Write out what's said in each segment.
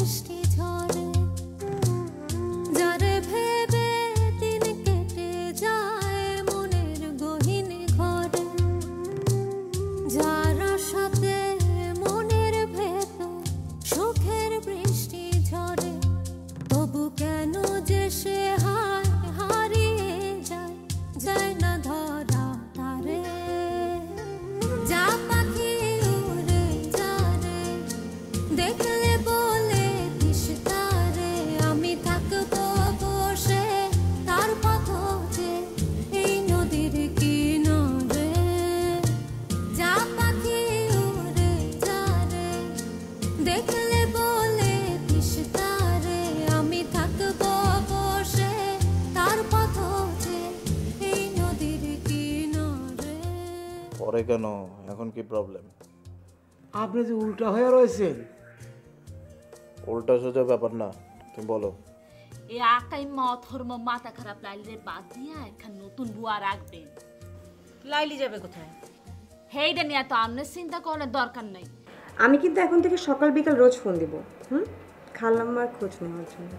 বৃষ্টি ঝরে যারে ভেবে দিন কেটে যায় মনের গহীন ঘরে যার সাথে মনের ভেতর সুখের বৃষ্টি ঝরে তবু কেন যে সে হারিয়ে যায় যায় না ধরা তারে যা পাখি উড়ে যারে দেখলে বলে দিস তারে আমি থাকবো বসে তার পথ যে এই নদীর কিনারে যা পাখি উড়ে যারে দেখলে বলে দিস তারে আমি থাকবো বসে তার পথ যে এই নদীর কিনারে। পরে কেন, এখন কি প্রবলেম? আপনি যে উল্টা হয়ে রয়েছেন। উল্টা সোজা ব্যাপার না, তুমি বলো। এ আকাই ধর্ম মাথা খারাপ লাইলিরে বাদ দিয়া এখন নতুন বুয়া রাখবেন। লাইলি যাবে কোথায়? হেইডা নিয়ে তো আমনে চিন্তা করার দরকার নাই। আমি কিন্তু এখন থেকে সকাল বিকাল রোজ ফোন দিব। খালাম্মার খোঁজ নেওয়ার জন্য।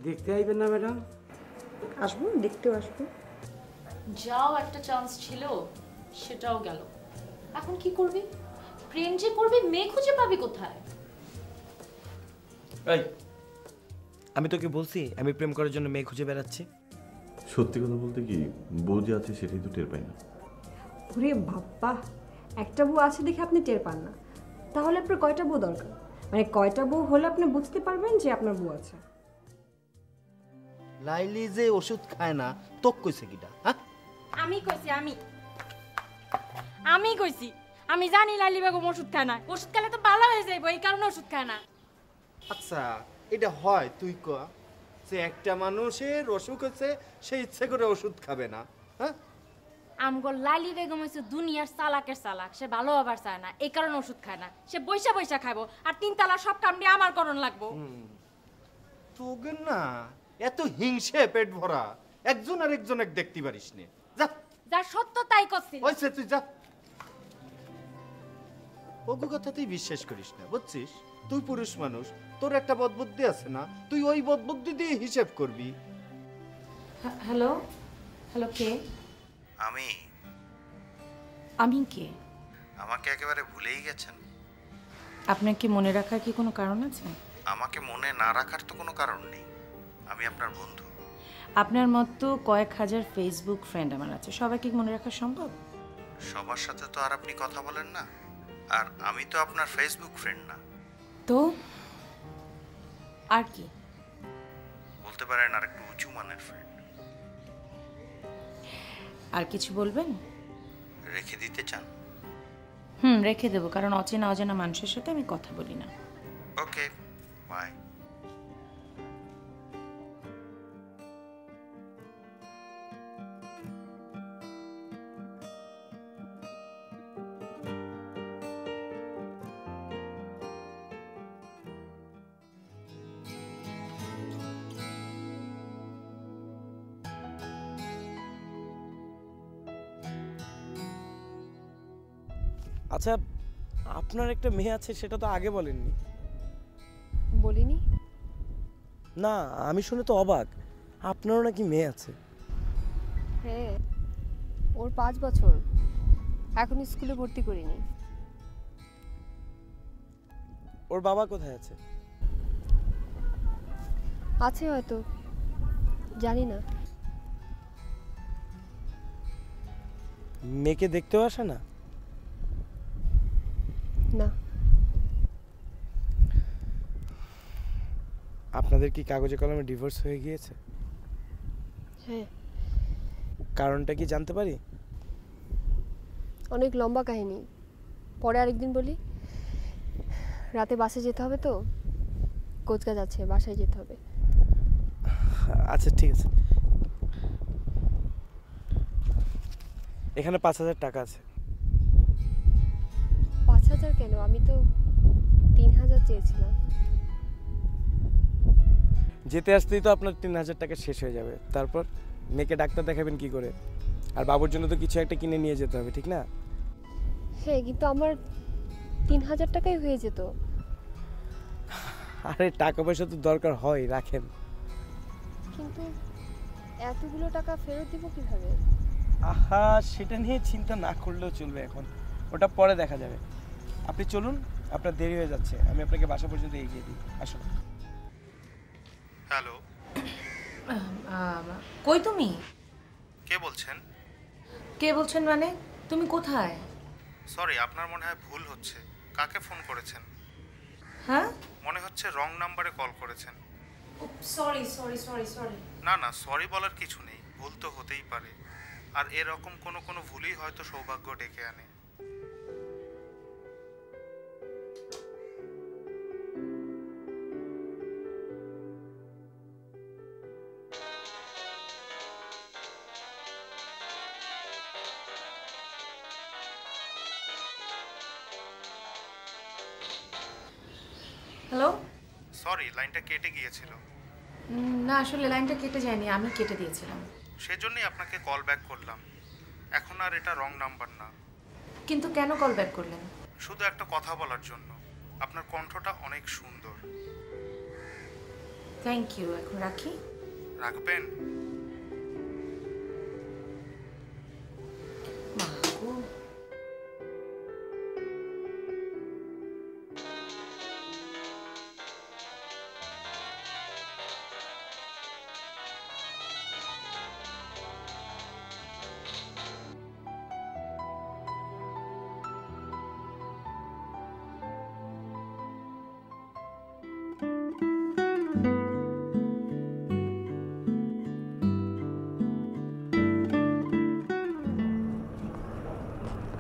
দেখতে আইবেন না ম্যাডাম? আসবো, দেখতেও আসবো। যাও, একটা চান্স ছিল, সেটাও গেল। এখন কি করবি? প্রেম যে করবি, মেয়ে খুঁজে পাবি কোথায়? এই, আমি তোকে বলছি আমি প্রেম করার জন্য মেয়ে খুঁজে বেড়াচ্ছি। সত্যি কথা বলতে কি, বউ যে আছে সেটাই তো টের পাই না। ওরে বাবা, একটা বউ আছে দেখে আপনি টের পান না, তাহলে আপনার কয়টা বউ দরকার? মানে কয়টা বউ হলে আপনি বুঝতে পারবেন যে আপনার বউ আছে? লাইলি যে ওষুধ খায় না তোক কইছে কিটা? হ্যাঁ, আমি কইছি, আমি কইছি। আমি জানি লাইলি বেগম ওষুধ খায় না। ওষুধ খেলে তো ভালো হয়ে যাইব, এই কারণে ওষুধ খায় না। আচ্ছা এটা হয় তুই ক যে একটা মানুষের অসুখ হচ্ছে সে ইচ্ছে করে ওষুধ খাবে না? হ্যাঁ, আমগো লাইলি বেগম হচ্ছে দুনিয়ার চালাকের চালাক, সে ভালো হবার চায় না, এই কারণে ওষুধ খায় না। সে বৈশা বৈশা খাবো, আর 3 তালা সব কাম দিয়ে আমার করণ লাগবো। তোকে না এত হিংসে পেট ভরা, একজন আর একজন এক দেখতে পারিস নে। যা যা সত্য তাই করছি। ওইসে তুই যা, ওগো কথা তুই বিশ্বাস করিস না, বুঝছিস? তুই পুরুষ মানুষ, তোর একটা বদবুদ্ধি আছে না, তুই ওই বদবুদ্ধি দিয়ে হিসেব করবি। হ্যালো, হ্যালো, কে? আমি কে? আমাকে একেবারে ভুলেই গেছেন? আপনার কি মনে রাখার কি কোনো কারণ আছে? আমাকে মনে না রাখার তো কোনো কারণ নেই, আমি আপনার বন্ধু। আপনার মতো কয়েক হাজার ফেসবুক ফ্রেন্ড আমার আছে, সবাইকে মনে রাখা সম্ভব? সবার সাথে তো আর আপনি কথা বলেন না, আর আমি তো আপনার ফেসবুক ফ্রেন্ড না। তো আর কি বলতে পারেন আর একটু উঁচু মানের ফ্রেন্ড। আর কিছু বলবেন? রেখে দিতে চান? রেখে দেবো, কারণ অচেনা অজানা মানুষের সাথে আমি কথা বলি না। ওকে, বাই। আচ্ছা, আপনার একটা মেয়ে আছে সেটা তো আগে বলেননি। বলিনি? না, আমি শুনে তো অবাক, আপনারও নাকি মেয়ে আছে। হ্যাঁ, ওর 5 বছর, এখন স্কুলে ভর্তি করিনি। ওর বাবা কোথায় আছে? আছে হয়তো, জানি না। মেয়েকে দেখতেও আসে না? না। আপনাদের কি কাগজে কলমে ডিভোর্স হয়ে গিয়েছে? হ্যাঁ। কারণটা কি জানতে পারি? অনেক লম্বা কাহিনী, পরে আরেকদিন বলি। রাতে বাসে যেতে হবে তো, কোচকাজ আছে, বাসায় যেতে হবে। আচ্ছা ঠিক আছে, এখানে 5000 টাকা আছে। 5000 কেন? আমি তো 3000 চেয়েছিলাম। যেতে আসতেই তো আপনার 3000 টাকা শেষ হয়ে যাবে, তারপর মেয়েকে ডাক্তার দেখাবেন কি করে? আর বাবুর জন্য তো কিছু একটা কিনে নিয়ে যেতে হবে, ঠিক না? হ্যাঁ, কিন্তু আমার 3000 টাকাই হয়ে যেত। আরে টাকা পয়সা তো দরকার হয়, রাখেন। কিন্তু এতগুলো টাকা ফেরত দিব কিভাবে? আহা, সেটা নিয়ে চিন্তা না করলেও চলবে এখন, ওটা পরে দেখা যাবে। আপনি চলুন, আপনার দেরি হয়ে যাচ্ছে, আমি আপনাকে বাসা পর্যন্ত এগিয়ে দিই। আসুন। হ্যালো, কই তুমি? কে বলছেন? কে বলছেন মানে? তুমি কোথায়? সরি, আপনার মনে হয় ভুল হচ্ছে। কাকে ফোন করেছেন? হ্যাঁ, মনে হচ্ছে রং নাম্বারে কল করেছেন। Sorry sorry sorry sorry. না না, সরি বলার কিছু নেই, ভুল তো হতেই পারে। আর এরকম কোনো ভুলই হয়তো সৌভাগ্য ডেকে আনে। হ্যালো। সরি, লাইনটা কেটে গিয়েছিল। না, আসলে লাইনটা কেটে যায়নি, আমি কেটে দিয়েছিলাম। সেজন্যই আপনাকে কল ব্যাক করলাম। এখন আর এটা রং নাম্বার না। কিন্তু কেন কল ব্যাক করলেন? শুধু একটা কথা বলার জন্য। আপনার কণ্ঠটা অনেক সুন্দর। থ্যাংক ইউ, এখন রাখি। রাখবেন?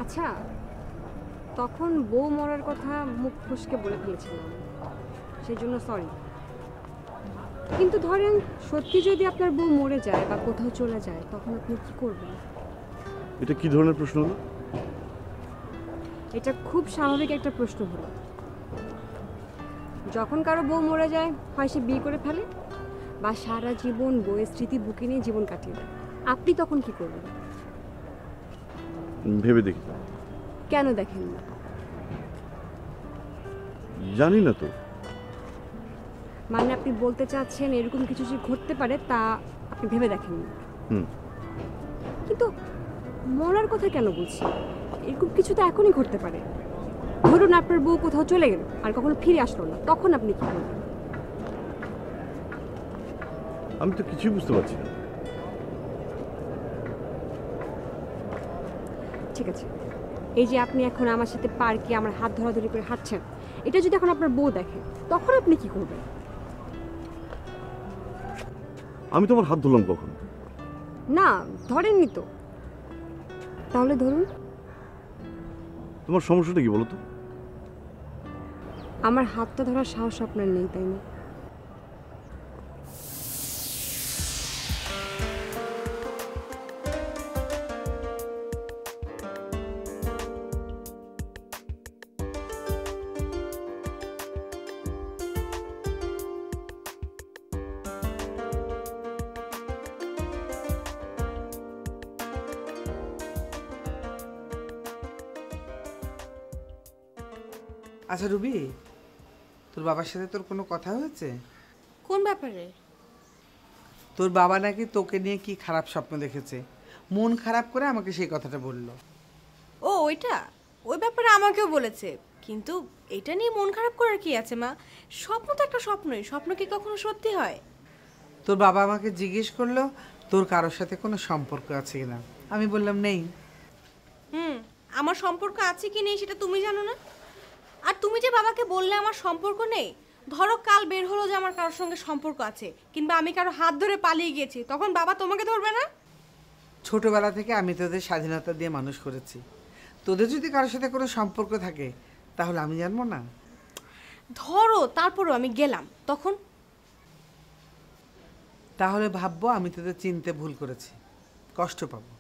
আচ্ছা, তখন বউ মরার কথা মুখ ফসকে বলে ফেলেছিলাম, সেই জন্য সরি। কিন্তু ধরেন সত্যি যদি আপনার বউ মরে যায় বা কোথাও চলে যায়, তখন আপনি কি করবেন? এটা কি ধরনের প্রশ্ন হলো? এটা খুব স্বাভাবিক একটা প্রশ্ন হলো। যখন কারো বউ মরে যায়, হয় সে বিয়ে করে ফেলে বা সারা জীবন বউয়ের স্মৃতি বুকে নিয়ে জীবন কাটিয়ে দেয়, আপনি তখন কি করবেন? ভেবে দেখি। কেন দেখেন না? জানি না তো। মানে আপনি বলতে চাচ্ছেন এরকম কিছু যে ঘটতে পারে তা আপনি ভেবে দেখেন না? কিন্তু মরার কথা কেন বলছি? এরকম কিছু তো এখনই ঘটতে পারে। ধরুন আপনার বউ কোথাও চলে গেল আর কখনো ফিরে আসলো না, তখন আপনি কি করবেন? আমি তো কিছুই বুঝতে পারছি না। ঠিক আছে, এই যে আপনি এখন আমার সাথে পার্কে আমার হাত ধরাধরি করে হাঁটছেন, এটা যদি এখন আপনার বউ দেখে, তখন আপনি কি করবেন? আমি তোমার হাত ধরলাম কখন? না, ধরেননি তো। তাহলে ধরুন। তোমার সমস্যাটা কি বলো তো? আমার হাতটা ধরার সাহস আপনার নেই, তাই না? আচ্ছা রুবি, তোর বাবার সাথে তোর কোনো কথা হয়েছে? কোন ব্যাপারে? তোর বাবা নাকি তোকে নিয়ে কি খারাপ স্বপ্ন দেখেছে, মন খারাপ করে আমাকে সেই কথাটা বললো। ও ওইটা, ওই ব্যাপারে আমাকেও বলেছে। কিন্তু এটা নিয়ে মন খারাপ করার কি আছে মা? স্বপ্ন তো একটা স্বপ্নই, স্বপ্ন কি কখনো সত্যি হয়? তোর বাবা আমাকে জিজ্ঞেস করলো তোর কারোর সাথে কোনো সম্পর্ক আছে কিনা। আমি বললাম নেই। আমার সম্পর্ক আছে কি নেই সেটা তুমি জানো না? আর তুমি যে বাবাকে বললে আমার সম্পর্ক নেই, ধরো কাল বের হলো যে আমার কারোর সঙ্গে সম্পর্ক আছে, কিংবা আমি কারো হাত ধরে পালিয়ে গেছি, তখন বাবা তোমাকে ধরবে না? ছোটবেলা থেকে আমি তোদের স্বাধীনতা দিয়ে মানুষ করেছি। তোদের যদি কারোর সাথে কোনো সম্পর্ক থাকে তাহলে আমি জানবো না? ধরো তারপরও আমি গেলাম, তখন? তাহলে ভাববো আমি তোদের চিনতে ভুল করেছি, কষ্ট পাবো।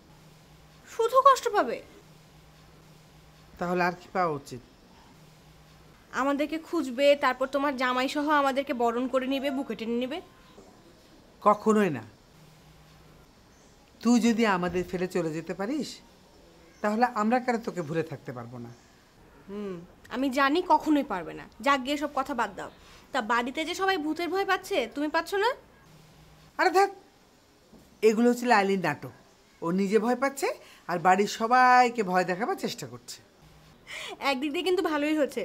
শুধু কষ্ট পাবে? তাহলে আর কি পাওয়া উচিত? আমাদেরকে খুঁজবে, তারপর তোমার জামাই সহ আমাদেরকে বরণ করে নিবে, বুকে টেনে নিবে। কখনোই না। তুই যদি আমাদের ফেলে চলে যেতে পারিস তাহলে আমরা কেন তোকে ভুলে থাকতে পারবো না? আমি জানি কখনোই পারবে না। যাক গিয়ে সব কথা বাদ দাও। তা বাড়িতে যে সবাই ভূতের ভয় পাচ্ছে তুমি পাচ্ছ না? আরে দেখ, এগুলো হচ্ছে লাইলির নাটক। ও নিজে ভয় পাচ্ছে আর বাড়ির সবাইকে ভয় দেখাবার চেষ্টা করছে। একদিক দিয়ে কিন্তু ভালোই হচ্ছে,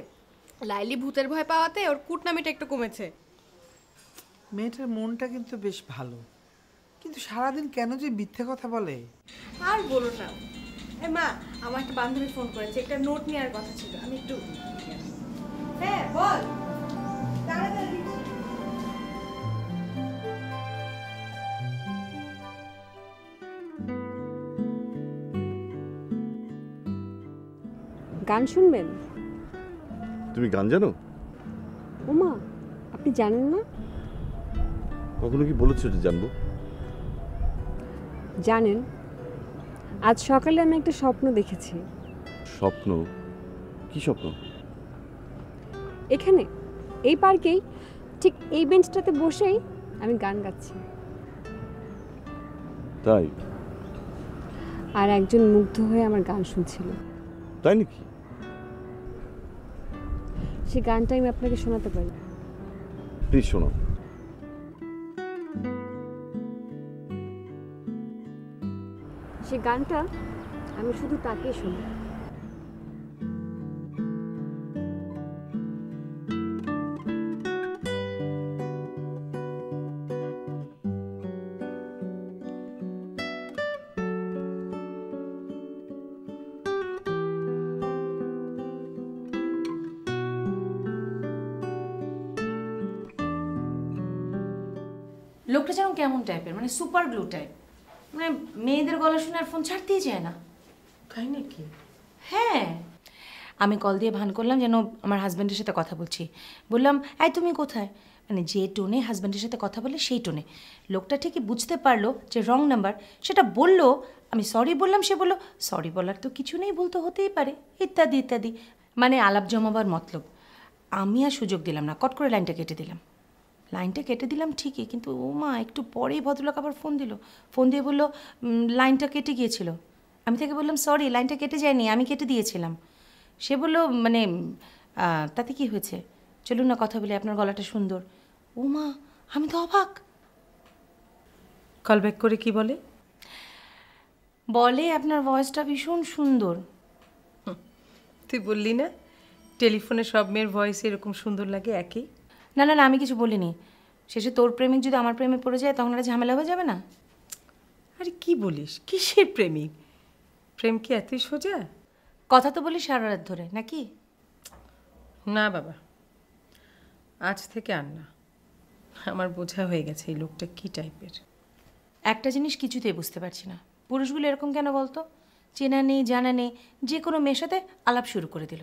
লাইলি ভূতের ভয় পাওয়াতে ওর কুটনামিটা একটু কমেছে। মেয়েটার মনটা কিন্তু বেশ ভালো, কিন্তু সারাদিন কেন যে মিথ্যে কথা বলে। আর বলো না। মা, আমার একটা বান্ধবী ফোন করেছে, একটা নোট নেওয়ার কথা ছিল, আমি একটু। হ্যাঁ বল। তাড়াতাড়ি। গান শুনবেন? তুমি গান জানো? ওমা, আপনি জানেন না? কখনো কি বলেছো যে জানবো? জানেন, আজ সকালে আমি একটা স্বপ্ন দেখেছি। স্বপ্ন? কি স্বপ্ন? এখানে এই পার্কেই ঠিক এই বেঞ্চটাতে বসেই আমি গান গাচ্ছি। তাই? আর একজন মুগ্ধ হয়ে আমার গান শুনছিল। তাই নাকি? সেই গানটা আমি আপনাকে শোনাতে পারি। প্লিজ শোনাও। সে গানটা আমি শুধু তাকেই শুনি। লোকটা যেন কেমন টাইপের, মানে সুপার গ্লু টাইপ, মানে মেয়েদের গলা শুনে আর ফোন ছাড়তেই যায় না। তাই নাকি? হ্যাঁ, আমি কল দিয়ে ভান করলাম যেন আমার হাজব্যান্ডের সাথে কথা বলছি। বললাম, এই তুমি কোথায়, মানে যে টোনে হাজব্যান্ডের সাথে কথা বলে সেই টোনে। লোকটা ঠিকই বুঝতে পারলো যে রং নাম্বার, সেটা বললো। আমি সরি বললাম, সে বললো সরি বলার তো কিছু নেই, বলতে হতেই পারে, ইত্যাদি ইত্যাদি, মানে আলাপ জমাবার মতলব। আমি আর সুযোগ দিলাম না, কট করে লাইনটা কেটে দিলাম। লাইনটা কেটে দিলাম ঠিকই, কিন্তু ও মা একটু পরেই ভদ্রলোক আবার ফোন দিল। ফোন দিয়ে বললো লাইনটা কেটে গিয়েছিল। আমি তাকে বললাম সরি, লাইনটা কেটে যায়নি, আমি কেটে দিয়েছিলাম। সে বললো মানে তাতে কি হয়েছে, চলুন না কথা বলি, আপনার গলাটা সুন্দর। ও মা, আমি তো অবাক। কল ব্যাক করে কি বলে? বলে আপনার ভয়েসটা ভীষণ সুন্দর। তুই বললি না টেলিফোনে সব মেয়ের ভয়েস এরকম সুন্দর লাগে একই? না না না, আমি কিছু বলিনি। শেষে তোর প্রেমিক যদি আমার প্রেমে পড়ে যায় তখন একটা ঝামেলা হয়ে যাবে না? আরে কি বলিস, কিসের প্রেমিক? প্রেম কি এতই সোজা? কথা তো বলি সারা রাত ধরে, নাকি? না বাবা, আজ থেকে আর না। আমার বোঝা হয়ে গেছে এই লোকটা কি টাইপের। একটা জিনিস কিছুতেই বুঝতে পারছি না, পুরুষগুলো এরকম কেন বলতো? চেনা নেই জানা নেই, যে কোনো মেয়ের সাথে আলাপ শুরু করে দিল।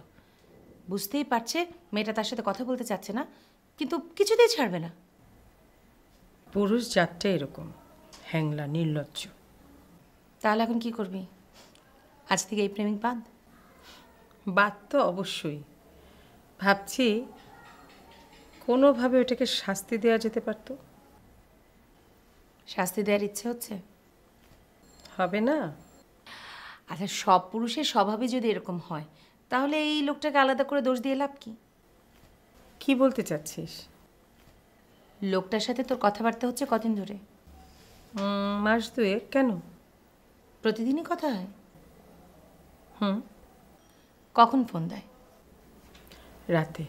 বুঝতেই পারছে মেয়েটা তার সাথে কথা বলতে চাচ্ছে না, কিন্তু কিছুতেই ছাড়বে না। পুরুষ জাতটা এরকম, হ্যাংলা, নির্লজ্জ। তাহলে এখন কি করবি? আজ থেকে এই প্রেমিক বাদ? বাদ তো অবশ্যই। ভাবছি কোনোভাবে ওটাকে শাস্তি দেওয়া যেতে পারতো। শাস্তি দেওয়ার ইচ্ছে হচ্ছে? হবে না? আচ্ছা, সব পুরুষের স্বভাবই যদি এরকম হয়, তাহলে এই লোকটাকে আলাদা করে দোষ দিয়ে লাভ কি? কি বলতে চাচ্ছিস? লোকটার সাথে তোর কথাবার্তা হচ্ছে কদিন ধরে? মাস দুয়েক। কেন? প্রতিদিনই কথা হয়? হুম। কখন ফোন দেয়? রাতে।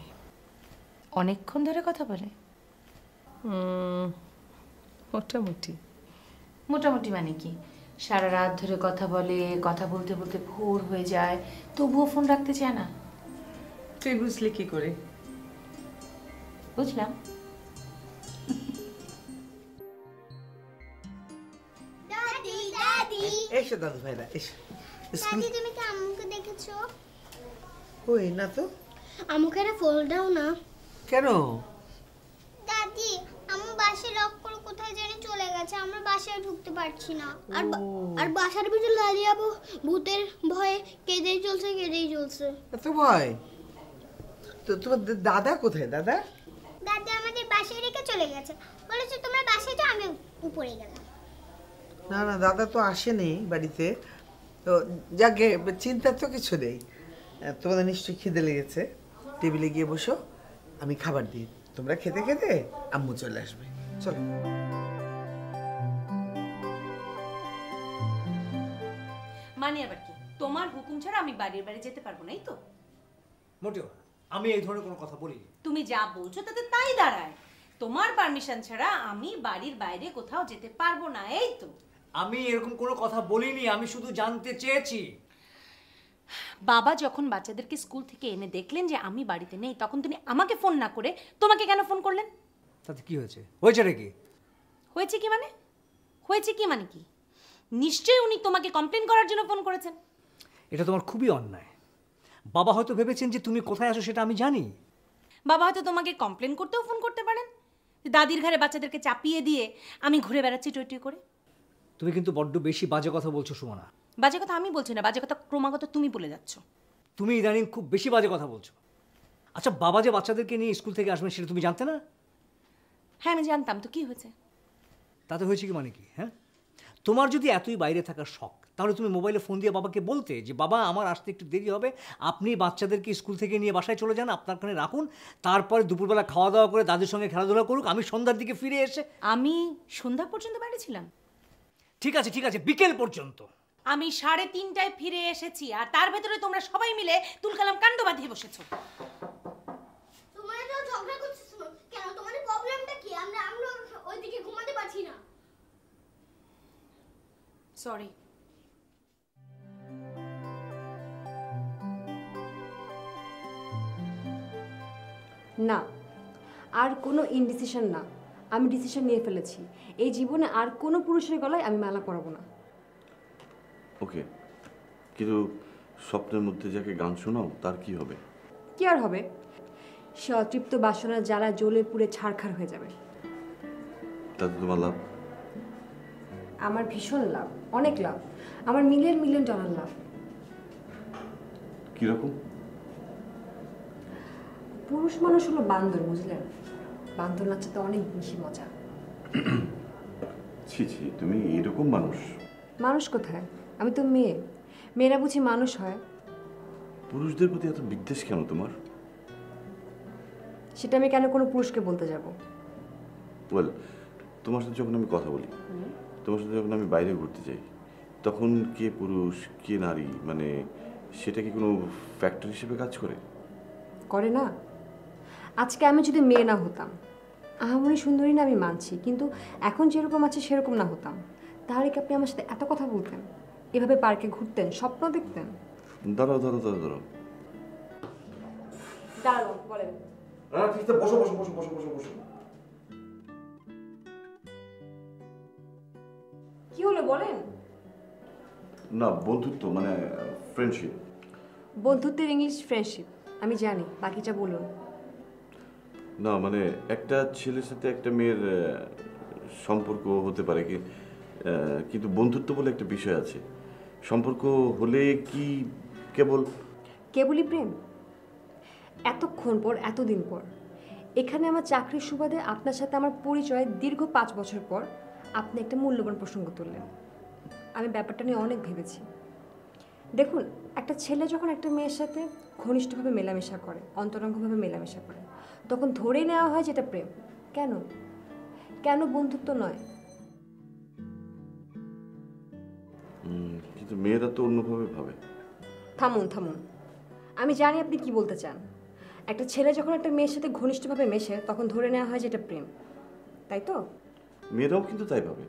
অনেকক্ষণ ধরে কথা বলে? মোটামুটি। মোটামুটি মানে কি? সারা রাত ধরে কথা বলে, কথা বলতে বলতে ভোর হয়ে যায়, তবুও ফোন রাখতে চায় না? তুই বুঝলি কি করে? বুঝলাম। এসো দাদু ভাইরা, এসো। দাদি, তুমি কি আম্মুকে দেখেছো? ওই না তো। আম্মুকে একটা ফোন দাও না। কেন? দাদি, আম্মু বাসে লক করে কোথায় জানি চলে গেছে, আমরা বাসায় ঢুকতে পারছি না। আর বাসার ভিতরে লালিয়া ভূতের ভয়ে কেঁদেই চলছে। এত ভয়? তো তোমার দাদা কোথায়? দাদা আমাদের বাসায় রেখে চলে গেছে, বলেছে তোমরা বাসায় যাও, আমি উপরে গেলাম। না না, দাদা তো আসেনি বাড়িতে। তো যাকে চিন্তার তো কিছু নেই। তোমাদের নিশ্চয়ই খিদে লেগেছে, টেবিলে গিয়ে বসো, আমি খাবার দিই। তোমরা খেতে খেতে আম্মু চলে আসবে। চলো। মানে আবার কি, তোমার হুকুম ছাড়া আমি বাড়ির বাইরে যেতে পারবো না, এই তো? মোটেও আমি এই ধরনের কোনো কথা বলিনি। তুমি যা বলছো তাতে তাই দাঁড়ায়, তোমার পারমিশন ছাড়া আমি বাড়ির বাইরে কোথাও যেতে পারবো না, এই তো? আমি এরকম কোনো কথা বলিনি, আমি শুধু জানতে চেয়েছি। বাবা যখন বাচ্চাদেরকে স্কুল থেকে এনে দেখলেন যে আমি বাড়িতে নেই, তখন তিনি আমাকে ফোন না করে তোমাকে কেন ফোন করলেন? তাতে কি হয়েছে? হয়েছে নাকি? হয়েছে কি মানে? হয়েছে কি মানে কি? নিশ্চয়ই উনি তোমাকে কমপ্লেন করার জন্য ফোন করেছেন। এটা তোমার খুবই অন্যায়। বাবা হয়তো ভেবেছেন যে তুমি কোথায় আছো সেটা আমি জানি। বাবা হয়তো তোমাকে কমপ্লেন করতেও ফোন করতে পারেন, দাদির ঘরে বাচ্চাদেরকে চাপিয়ে দিয়ে আমি ঘুরে বেড়াচ্ছি টই টই করে। তুমি কিন্তু বড্ড বেশি বাজে কথা বলছো সুমনা। বাজে কথা আমি বলছি না, বাজে কথা ক্রমাগত তুমি বলে যাচ্ছ। তুমি ইদানিং খুব বেশি বাজে কথা বলছো। আচ্ছা, বাবা যে বাচ্চাদেরকে নিয়ে স্কুল থেকে আসবেন সেটা তুমি জানতে না? হ্যাঁ আমি জানতাম, তো কি হয়েছে? তাতে হয়েছে কি মানে কি? হ্যাঁ, তোমার যদি এতই বাইরে থাকার শখ, তাহলে তুমি মোবাইলে ফোন দিয়ে বাবাকে বলতে যে বাবা আমার আসতে একটু দেরি হবে, আপনি বাচ্চাদেরকে স্কুল থেকে নিয়ে বাসায় চলে যান, আপনার কানে রাখুন, তারপরে দুপুরবেলা খাওয়া দাওয়া করে দাদির সঙ্গে খেলাধুলা করুক, আমি সন্ধ্যার দিকে ফিরে এসে। আমি সন্ধ্যা পর্যন্ত বাইরে ছিলাম? ঠিক আছে ঠিক আছে, বিকেল পর্যন্ত। আমি 3:30টায় ফিরে এসেছি, আর তার ভেতরে তোমরা সবাই মিলে তুলকালাম কাণ্ড বাঁধিয়ে বসেছো। তোমরা তো ঝগড়া করছিস কেন? তোমাদের প্রবলেমটা কি? আমরা ওইদিকে ঘুমাতে পারছি না। সরি। না, আর কোনো ইনডিসিশন না, আমি ডিসিশন নিয়ে ফেলেছি। এই জীবনে আর কোনো পুরুষের গলায় আমি মালা পরাবো না। ওকে, কিন্তু স্বপ্নের মধ্যে যাকে গান শোনাও তার কি হবে? কি আর হবে? সে অতৃপ্ত বাসনা জ্বালা জ্বলে পুড়ে ছারখার হয়ে যাবে। তাতে তোমার লাভ? আমার ভীষণ লাভ, অনেক লাভ, আমার মিলিয়ন মিলিয়ন ডলার লাভ। কিরকম? পুরুষ মানুষ হলো বান্দর, বুঝলেন? বান্দর নাচাতে অনেক বেশি মজা। ছি ছি, তুমি এরকম মানুষ? মানুষ কোথায়, আমি তো মেয়ে। মেয়েরা বুঝি মানুষ হয়? পুরুষদের প্রতি এত বিদ্বেষ কেন তোমার? সেটা আমি কেন কোনো পুরুষকে বলতে যাব? ওয়েল, তোমার সাথে যখন আমি কথা বলি, তোমার সাথে যখন আমি বাইরে ঘুরতে যাই, তখন কে পুরুষ কে নারী মানে সেটা কি কোনো ফ্যাক্টর হিসেবে কাজ করে? করে না। আজকে আমি যদি মেয়ে না হতাম, আহামরি সুন্দরী না আমি মানছি, কিন্তু এখন যেরকম আছে সেরকম না হতাম, তাহলে কি আপনি আমার সাথে এত কথা বলতেন, এভাবে পার্কে ঘুরতেন, স্বপ্ন দেখতেন? দাঁড়াও দাঁড়াও দাঁড়াও দাঁড়াও দাঁড়াও, বলেন। ঠিক আছে, বসো বসো বসো বসো বসো বসো। কি হলো বলেন? না, বন্ধুত্ব মানে ফ্রেন্ডশিপ। বন্ধুত্বের ইংলিশ ফ্রেন্ডশিপ, আমি জানি, বাকিটা বলুন। না মানে একটা ছেলের সাথে একটা মেয়ের সম্পর্ক হতে পারে কি, কিন্তু বন্ধুত্ব বলে একটা বিষয় আছে। সম্পর্ক হলে কি কেবলই প্রেম? এতক্ষণ পর, এতদিন পর, এখানে আমার চাকরির সুবাদে আপনার সাথে আমার পরিচয় দীর্ঘ 5 বছর পর আপনি একটা মূল্যবান প্রসঙ্গ তুললেন। আমি ব্যাপারটা নিয়ে অনেক ভেবেছি। দেখুন, একটা ছেলে যখন একটা মেয়ের সাথে ঘনিষ্ঠভাবে মেলামেশা করে, অন্তরঙ্গভাবে মেলামেশা করে, তখন ধরে নেওয়া হয় যেটা প্রেম। কেন কেন বন্ধুত্ব নয়? কিন্তু মেয়েরা তো অন্যভাবে ভাবে। থামুন থামুন, আমি জানি আপনি কি বলতে চান। একটা ছেলে যখন একটা মেয়ের সাথে ঘনিষ্ঠভাবে মেশে, তখন ধরে নেওয়া হয় যেটা প্রেম, তাই তো? মেয়েরাও কিন্তু তাই ভাবে।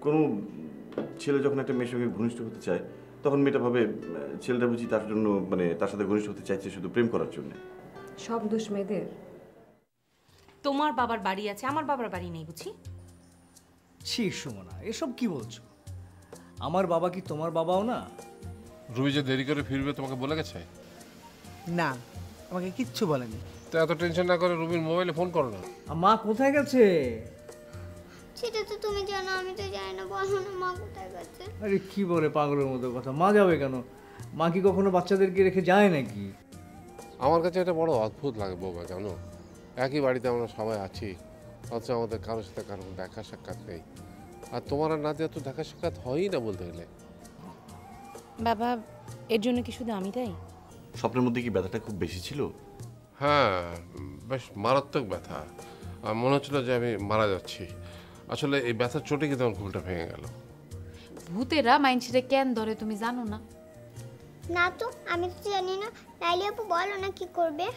কোনো ছেলে যখন একটা মেয়ের সঙ্গে ঘনিষ্ঠ হতে চায়, তখন মেয়েটা ভাবে ছেলেটা বুঝি তার জন্য মানে তার সাথে ঘনিষ্ঠ হতে চাইছে শুধু প্রেম করার জন্য। সব দোষ মেয়েদের। তোমার বাবার বাড়ি আছে, আমার বাবার বাড়ি নেই বুঝি? ছি সুমনা, এসব কি বলছো? আমার বাবা কি তোমার বাবাও না? রুবি যে দেরি করে ফিরবে তোমাকে বলে গেছে? না, আমাকে কিচ্ছু বলেনি। তো এত টেনশন না করে রুবির মোবাইলে ফোন করো না। মা কোথায় গেছে? সেটা তো তুমি জানো, আমি তো জানি না। বলো না মা কোথায় গেছে। আরে কি বলে পাগলের মতো কথা, মা যাবে কেন? মা কি কখনো বাচ্চাদেরকে রেখে যায় নাকি? আমার কাছে এটা বড় অদ্ভুত লাগে বাবা, জানো একই বাড়িতে আমরা সবাই আছি, অথচ আমাদের কারোর সাথে কারোর দেখা সাক্ষাৎ নেই। আর তোমার আর নাদিয়া তো দেখা সাক্ষাৎ হয়ই না বলতে গেলে। বাবা, এর জন্য কি শুধু আমি তাই? স্বপ্নের মধ্যে কি ব্যথাটা খুব বেশি ছিল? হ্যাঁ, বেশ মারাত্মক ব্যথা। আর মনে হচ্ছিল যে আমি মারা যাচ্ছি। আসলে এই ব্যথার চোটে কিন্তু আমার ঘুমটা ভেঙে গেল। ভূতেরা মাইনছিরে কেন ধরে তুমি জানো না? না তো, আমি তো জানি না। লাইলি আপু বলো না কি করবে।